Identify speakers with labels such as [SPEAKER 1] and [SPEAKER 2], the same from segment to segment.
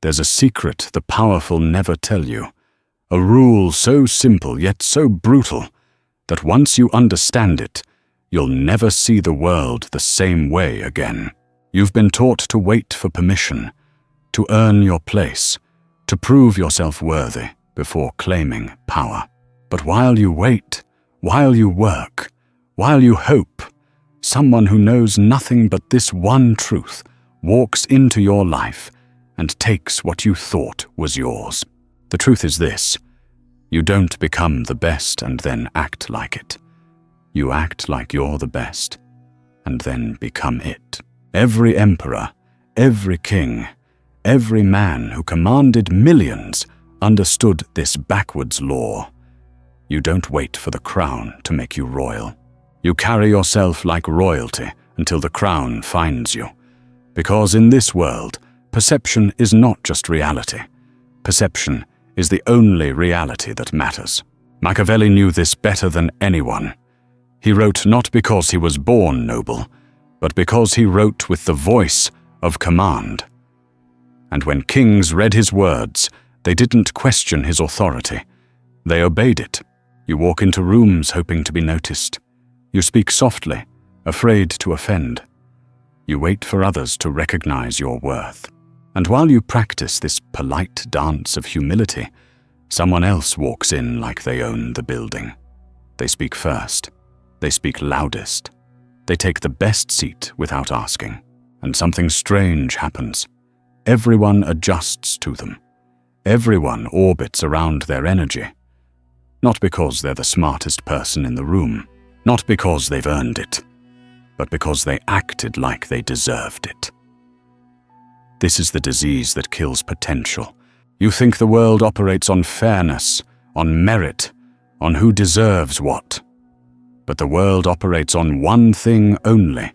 [SPEAKER 1] There's a secret the powerful never tell you, a rule so simple yet so brutal that once you understand it, you'll never see the world the same way again. You've been taught to wait for permission, to earn your place, to prove yourself worthy before claiming power. But while you wait, while you work, while you hope, someone who knows nothing but this one truth walks into your life and takes what you thought was yours. The truth is this: you don't become the best and then act like it. You act like you're the best and then become it. Every emperor, every king, every man who commanded millions understood this backwards law. You don't wait for the crown to make you royal. You carry yourself like royalty until the crown finds you. Because in this world, perception is not just reality. Perception is the only reality that matters. Machiavelli knew this better than anyone. He wrote not because he was born noble, but because he wrote with the voice of command. And when kings read his words, they didn't question his authority. They obeyed it. You walk into rooms hoping to be noticed. You speak softly, afraid to offend. You wait for others to recognize your worth. And while you practice this polite dance of humility, someone else walks in like they own the building. They speak first. They speak loudest. They take the best seat without asking. And something strange happens. Everyone adjusts to them. Everyone orbits around their energy. Not because they're the smartest person in the room, not because they've earned it, but because they acted like they deserved it. This is the disease that kills potential. You think the world operates on fairness, on merit, on who deserves what. But the world operates on one thing only: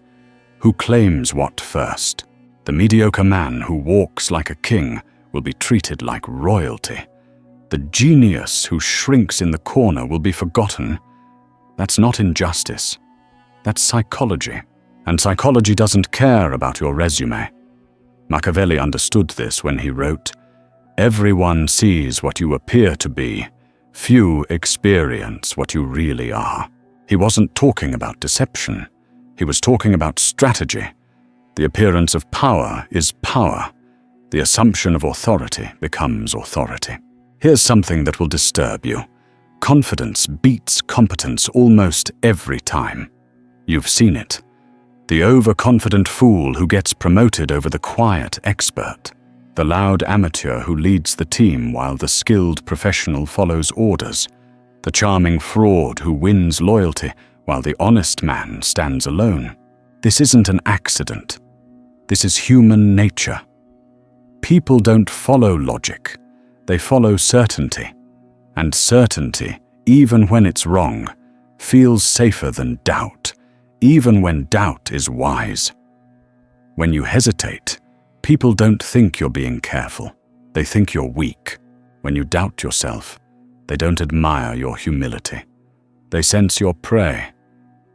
[SPEAKER 1] who claims what first. The mediocre man who walks like a king will be treated like royalty. The genius who shrinks in the corner will be forgotten. That's not injustice. That's psychology. And psychology doesn't care about your resume. Machiavelli understood this when he wrote, "Everyone sees what you appear to be. Few experience what you really are." He wasn't talking about deception. He was talking about strategy. The appearance of power is power. The assumption of authority becomes authority. Here's something that will disturb you. Confidence beats competence almost every time. You've seen it. The overconfident fool who gets promoted over the quiet expert. The loud amateur who leads the team while the skilled professional follows orders. The charming fraud who wins loyalty while the honest man stands alone. This isn't an accident. This is human nature. People don't follow logic. They follow certainty. And certainty, even when it's wrong, feels safer than doubt, even when doubt is wise. When you hesitate, people don't think you're being careful. They think you're weak. When you doubt yourself, they don't admire your humility. They sense your prey.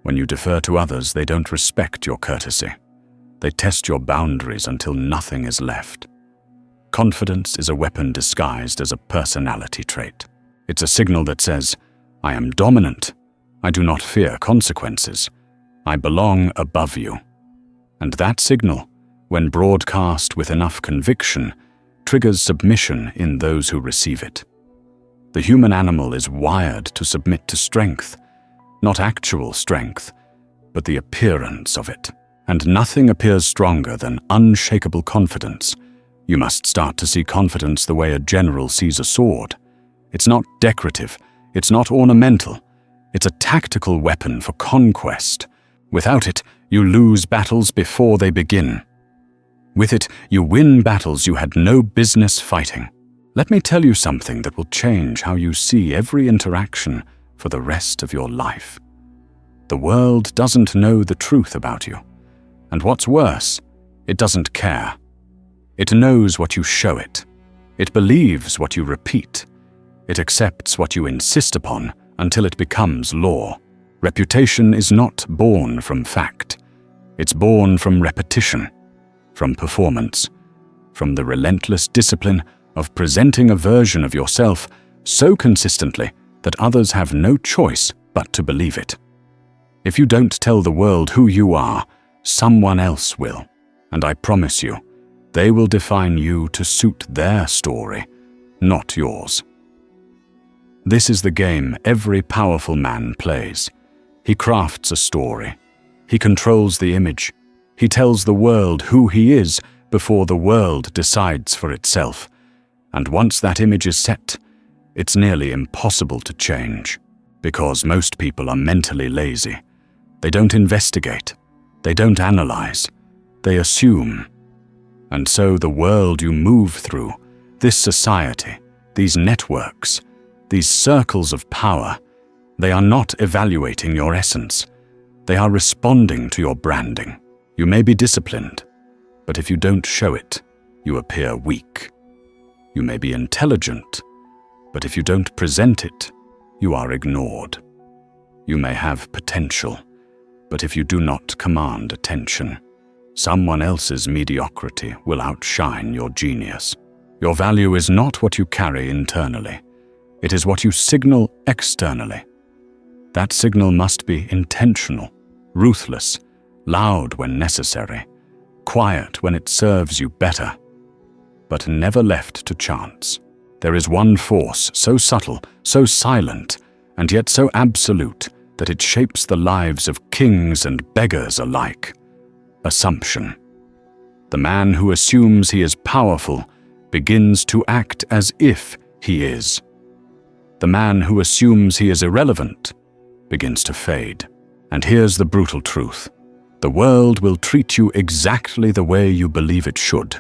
[SPEAKER 1] When you defer to others, they don't respect your courtesy. They test your boundaries until nothing is left. Confidence is a weapon disguised as a personality trait. It's a signal that says, "I am dominant. I do not fear consequences. I belong above you." And that signal, when broadcast with enough conviction, triggers submission in those who receive it. The human animal is wired to submit to strength, not actual strength, but the appearance of it. And nothing appears stronger than unshakable confidence. You must start to see confidence the way a general sees a sword. It's not decorative, it's not ornamental, it's a tactical weapon for conquest. Without it, you lose battles before they begin. With it, you win battles you had no business fighting. Let me tell you something that will change how you see every interaction for the rest of your life. The world doesn't know the truth about you. And what's worse, it doesn't care. It knows what you show it. It believes what you repeat. It accepts what you insist upon until it becomes law. Reputation is not born from fact. It's born from repetition, from performance, from the relentless discipline of presenting a version of yourself so consistently that others have no choice but to believe it. If you don't tell the world who you are, someone else will, and I promise you, they will define you to suit their story, not yours. This is the game every powerful man plays. He crafts a story. He controls the image. He tells the world who he is before the world decides for itself. And once that image is set, it's nearly impossible to change, because most people are mentally lazy. They don't investigate. They don't analyze. They assume. And so the world you move through, this society, these networks, these circles of power, they are not evaluating your essence. They are responding to your branding. You may be disciplined, but if you don't show it, you appear weak. You may be intelligent, but if you don't present it, you are ignored. You may have potential, but if you do not command attention, someone else's mediocrity will outshine your genius. Your value is not what you carry internally. It is what you signal externally. That signal must be intentional, ruthless, loud when necessary, quiet when it serves you better, but never left to chance. There is one force so subtle, so silent, and yet so absolute that it shapes the lives of kings and beggars alike. Assumption. The man who assumes he is powerful begins to act as if he is. The man who assumes he is irrelevant begins to fade. And here's the brutal truth. The world will treat you exactly the way you believe it should.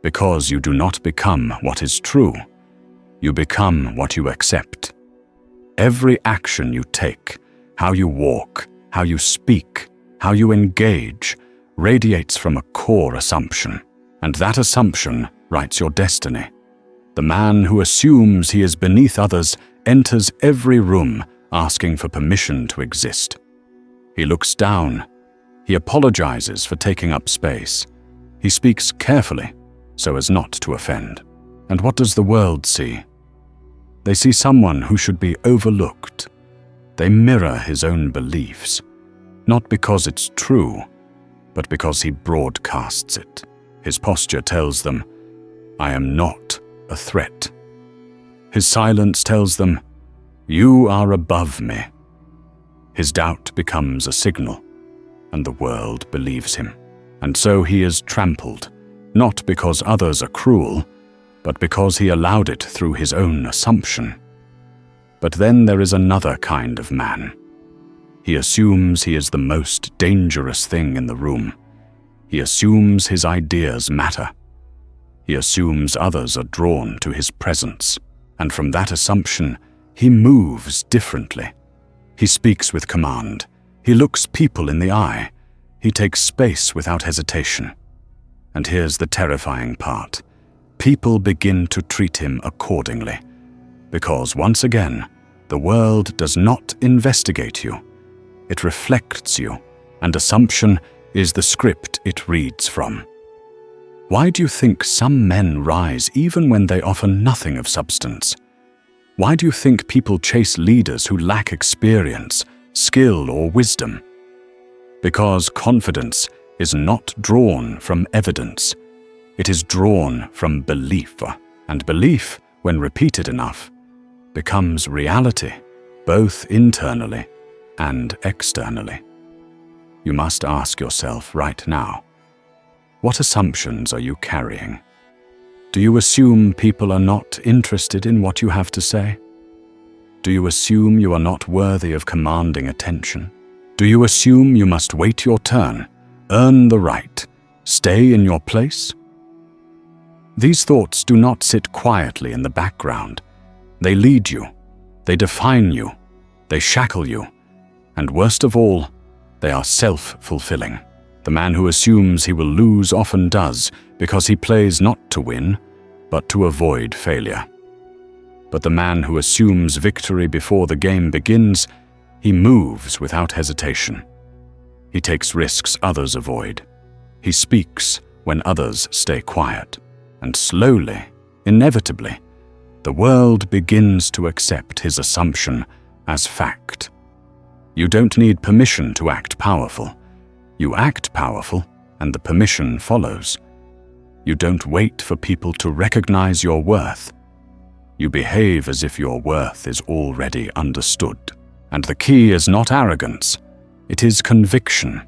[SPEAKER 1] Because you do not become what is true. You become what you accept. Every action you take, how you walk, how you speak, how you engage, radiates from a core assumption. And that assumption writes your destiny. The man who assumes he is beneath others enters every room asking for permission to exist. He looks down. He apologizes for taking up space. He speaks carefully so as not to offend. And what does the world see? They see someone who should be overlooked. They mirror his own beliefs, not because it's true, but because he broadcasts it. His posture tells them, I am not a threat. His silence tells them, you are above me. His doubt becomes a signal, and the world believes him. And so he is trampled, not because others are cruel, but because he allowed it through his own assumption. But then there is another kind of man. He assumes he is the most dangerous thing in the room. He assumes his ideas matter. He assumes others are drawn to his presence, and from that assumption, he moves differently. He speaks with command. He looks people in the eye. He takes space without hesitation. And here's the terrifying part. People begin to treat him accordingly. Because once again, the world does not investigate you. It reflects you, and assumption is the script it reads from. Why do you think some men rise even when they offer nothing of substance? Why do you think people chase leaders who lack experience, skill, or wisdom? Because confidence is not drawn from evidence. It is drawn from belief, and belief, when repeated enough, becomes reality, both internally and externally. You must ask yourself right now, what assumptions are you carrying? Do you assume people are not interested in what you have to say? Do you assume you are not worthy of commanding attention? Do you assume you must wait your turn, earn the right, stay in your place? These thoughts do not sit quietly in the background. They lead you, they define you, they shackle you, and worst of all, they are self-fulfilling. The man who assumes he will lose often does, because he plays not to win, but to avoid failure. But the man who assumes victory before the game begins, he moves without hesitation. He takes risks others avoid. He speaks when others stay quiet. And slowly, inevitably, the world begins to accept his assumption as fact. You don't need permission to act powerful. You act powerful, and the permission follows. You don't wait for people to recognize your worth. You behave as if your worth is already understood. And the key is not arrogance. It is conviction.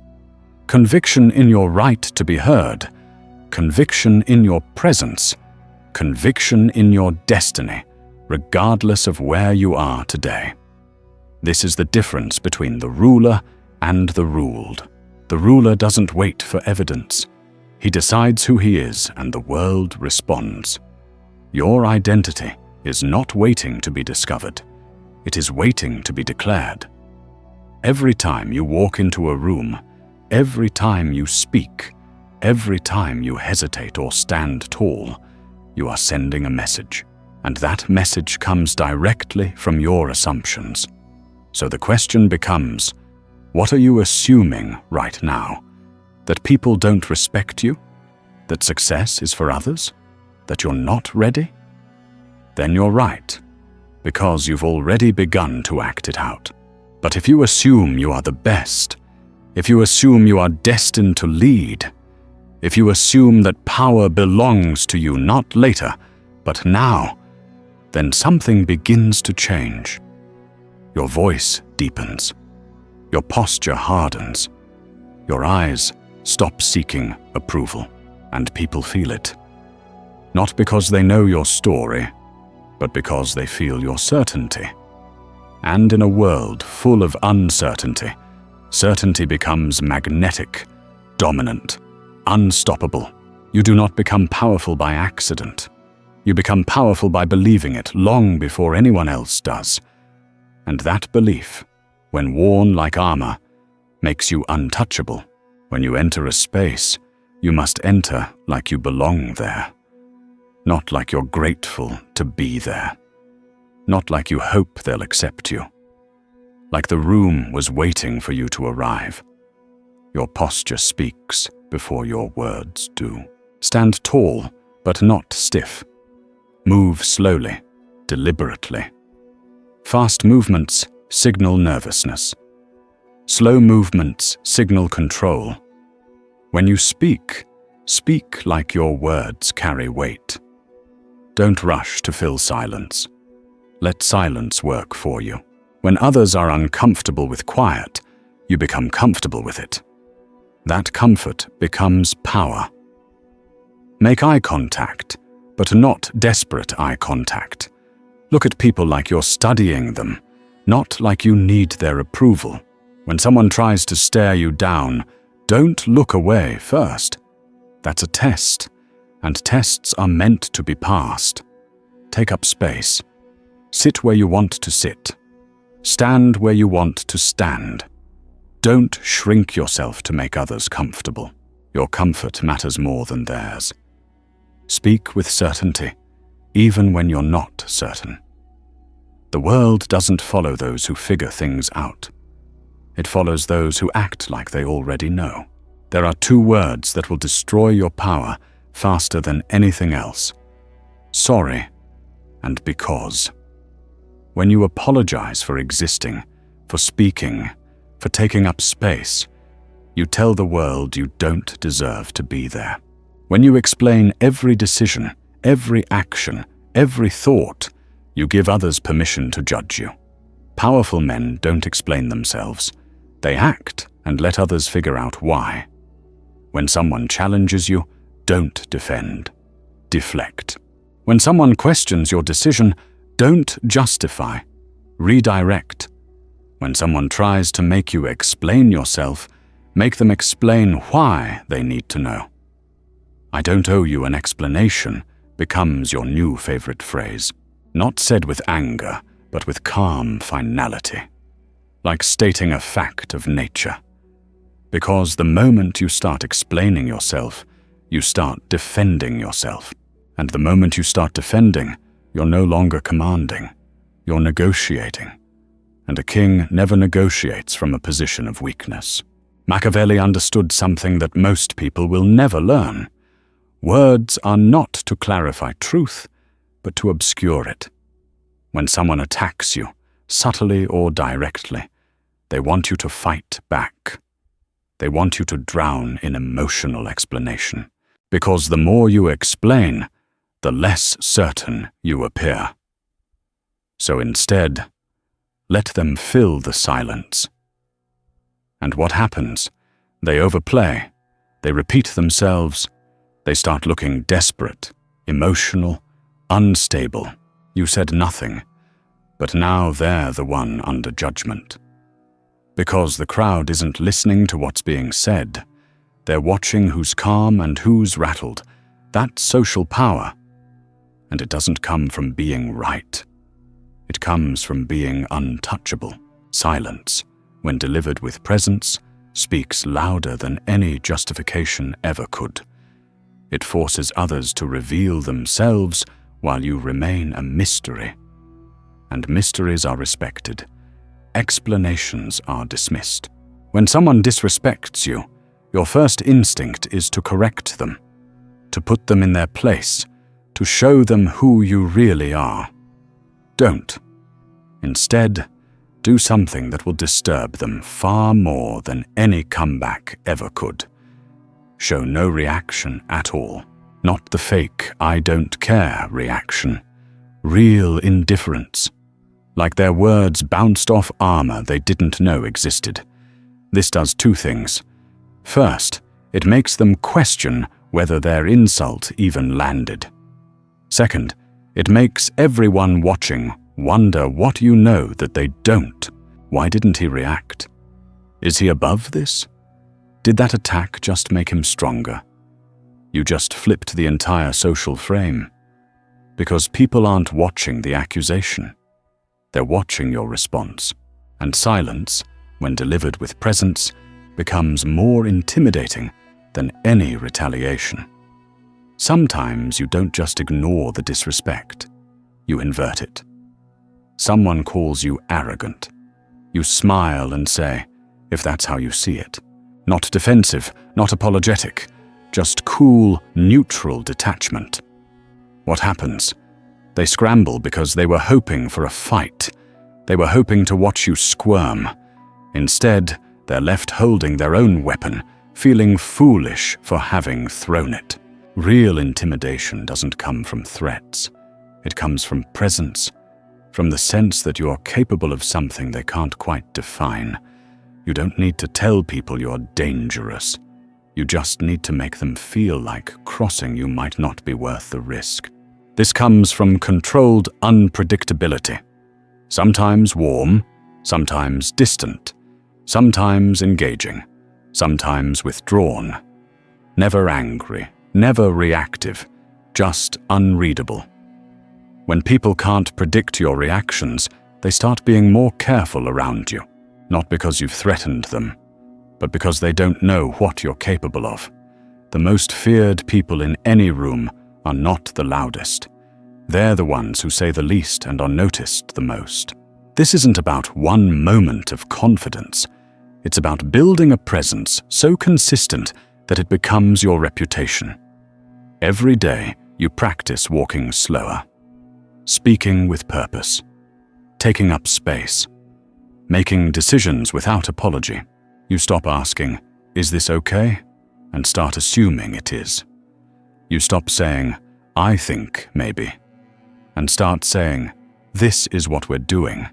[SPEAKER 1] Conviction in your right to be heard. Conviction in your presence. Conviction in your destiny, regardless of where you are today. This is the difference between the ruler and the ruled. The ruler doesn't wait for evidence. He decides who he is, and the world responds. Your identity is not waiting to be discovered. It is waiting to be declared. Every time you walk into a room, every time you speak, every time you hesitate or stand tall, you are sending a message, and that message comes directly from your assumptions. So the question becomes, what are you assuming right now? That people don't respect you? That success is for others? That you're not ready? Then you're right, because you've already begun to act it out. But if you assume you are the best, if you assume you are destined to lead, if you assume that power belongs to you not later, but now, then something begins to change. Your voice deepens. Your posture hardens. Your eyes stop seeking approval, and people feel it. Not because they know your story, but because they feel your certainty. And in a world full of uncertainty, certainty becomes magnetic, dominant, unstoppable. You do not become powerful by accident. You become powerful by believing it long before anyone else does. And that belief, when worn like armor, makes you untouchable. When you enter a space, you must enter like you belong there. Not like you're grateful to be there. Not like you hope they'll accept you. Like the room was waiting for you to arrive. Your posture speaks before your words do. Stand tall, but not stiff. Move slowly, deliberately. Fast movements signal nervousness. Slow movements signal control. When you speak, speak like your words carry weight. Don't rush to fill silence. Let silence work for you. When others are uncomfortable with quiet, you become comfortable with it. That comfort becomes power. Make eye contact, but not desperate eye contact. Look at people like you're studying them, not like you need their approval. When someone tries to stare you down, don't look away first. That's a test, and tests are meant to be passed. Take up space. Sit where you want to sit. Stand where you want to stand. Don't shrink yourself to make others comfortable. Your comfort matters more than theirs. Speak with certainty, even when you're not certain. The world doesn't follow those who figure things out. It follows those who act like they already know. There are two words that will destroy your power faster than anything else: sorry and because. When you apologize for existing, for speaking, for taking up space, you tell the world you don't deserve to be there. When you explain every decision, every action, every thought, you give others permission to judge you. Powerful men don't explain themselves. They act and let others figure out why. When someone challenges you, don't defend. Deflect. When someone questions your decision, don't justify. Redirect. When someone tries to make you explain yourself, make them explain why they need to know. "I don't owe you an explanation" becomes your new favorite phrase. Not said with anger, but with calm finality. Like stating a fact of nature. Because the moment you start explaining yourself, you start defending yourself. And the moment you start defending, you're no longer commanding. You're negotiating. And a king never negotiates from a position of weakness. Machiavelli understood something that most people will never learn. Words are not to clarify truth, but to obscure it. When someone attacks you, subtly or directly, they want you to fight back. They want you to drown in emotional explanation, because the more you explain, the less certain you appear. So instead, let them fill the silence. And what happens? They overplay, they repeat themselves, they start looking desperate, emotional, unstable. You said nothing, but now they're the one under judgment. Because the crowd isn't listening to what's being said, they're watching who's calm and who's rattled. That's social power. And it doesn't come from being right. It comes from being untouchable. Silence, when delivered with presence, speaks louder than any justification ever could. It forces others to reveal themselves while you remain a mystery. And mysteries are respected. Explanations are dismissed. When someone disrespects you, your first instinct is to correct them, to put them in their place, to show them who you really are. Don't. Instead, do something that will disturb them far more than any comeback ever could. Show no reaction at all. Not the fake "I don't care" reaction. Real indifference. Like their words bounced off armor they didn't know existed. This does two things. First, it makes them question whether their insult even landed. Second, it makes everyone watching wonder what you know that they don't. Why didn't he react? Is he above this? Did that attack just make him stronger? You just flipped the entire social frame. Because people aren't watching the accusation. They're watching your response. And silence, when delivered with presence, becomes more intimidating than any retaliation. Sometimes you don't just ignore the disrespect. You invert it. Someone calls you arrogant. You smile and say, if that's how you see it. Not defensive, not apologetic, just cool, neutral detachment. What happens? They scramble because they were hoping for a fight. They were hoping to watch you squirm. Instead, they're left holding their own weapon, feeling foolish for having thrown it. Real intimidation doesn't come from threats. It comes from presence, from the sense that you're capable of something they can't quite define. You don't need to tell people you're dangerous. You just need to make them feel like crossing you might not be worth the risk. This comes from controlled unpredictability. Sometimes warm, sometimes distant, sometimes engaging, sometimes withdrawn. Never angry, never reactive, just unreadable. When people can't predict your reactions, they start being more careful around you, not because you've threatened them, but because they don't know what you're capable of. The most feared people in any room are not the loudest. They're the ones who say the least and are noticed the most. This isn't about one moment of confidence. It's about building a presence so consistent that it becomes your reputation. Every day, you practice walking slower, speaking with purpose, taking up space, making decisions without apology. You stop asking, "Is this okay?" and start assuming it is. You stop saying, "I think maybe," and start saying, "This is what we're doing."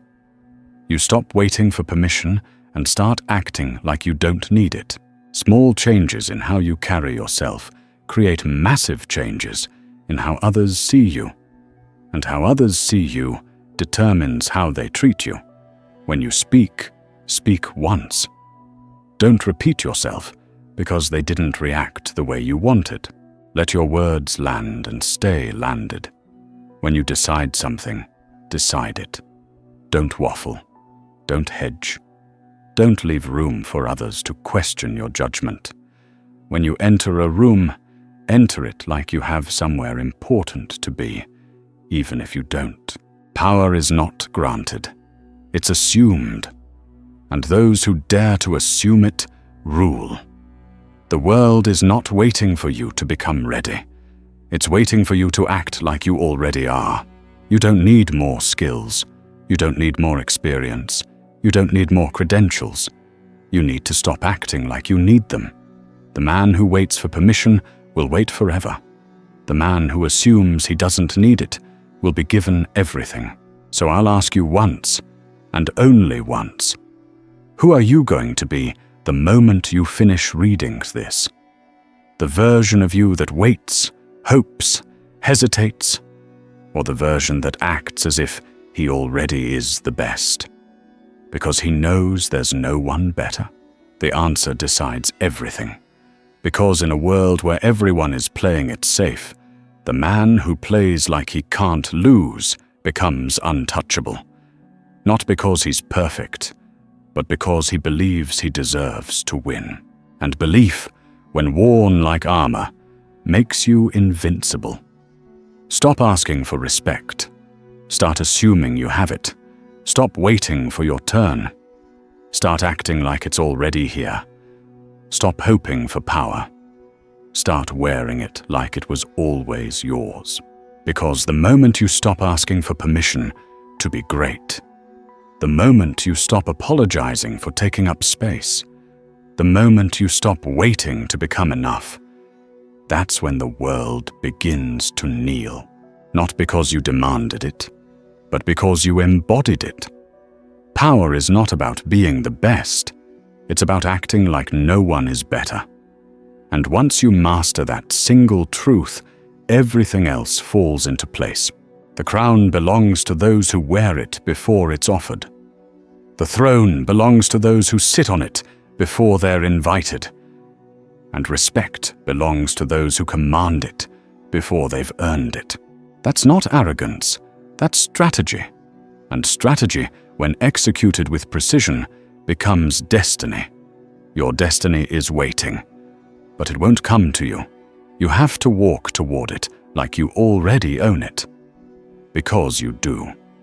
[SPEAKER 1] You stop waiting for permission and start acting like you don't need it. Small changes in how you carry yourself create massive changes in how others see you. And how others see you determines how they treat you. When you speak, speak once. Don't repeat yourself because they didn't react the way you wanted. Let your words land and stay landed. When you decide something, decide it. Don't waffle. Don't hedge. Don't leave room for others to question your judgment. When you enter a room, enter it like you have somewhere important to be, even if you don't. Power is not granted. It's assumed. And those who dare to assume it rule. The world is not waiting for you to become ready. It's waiting for you to act like you already are. You don't need more skills. You don't need more experience. You don't need more credentials. You need to stop acting like you need them. The man who waits for permission will wait forever. The man who assumes he doesn't need it will be given everything. So I'll ask you once, and only once, who are you going to be the moment you finish reading this? The version of you that waits, hopes, hesitates, or the version that acts as if he already is the best? Because he knows there's no one better. The answer decides everything. Because in a world where everyone is playing it safe, the man who plays like he can't lose becomes untouchable. Not because he's perfect, but because he believes he deserves to win. And belief, when worn like armor, makes you invincible. Stop asking for respect. Start assuming you have it. Stop waiting for your turn. Start acting like it's already here. Stop hoping for power. Start wearing it like it was always yours. Because the moment you stop asking for permission to be great, the moment you stop apologizing for taking up space, the moment you stop waiting to become enough, that's when the world begins to kneel. Not because you demanded it, but because you embodied it. Power is not about being the best. It's about acting like no one is better. And once you master that single truth, everything else falls into place. The crown belongs to those who wear it before it's offered. The throne belongs to those who sit on it before they're invited. And respect belongs to those who command it before they've earned it. That's not arrogance, that's strategy. And strategy, when executed with precision, becomes destiny. Your destiny is waiting, but it won't come to you. You have to walk toward it like you already own it. Because you do.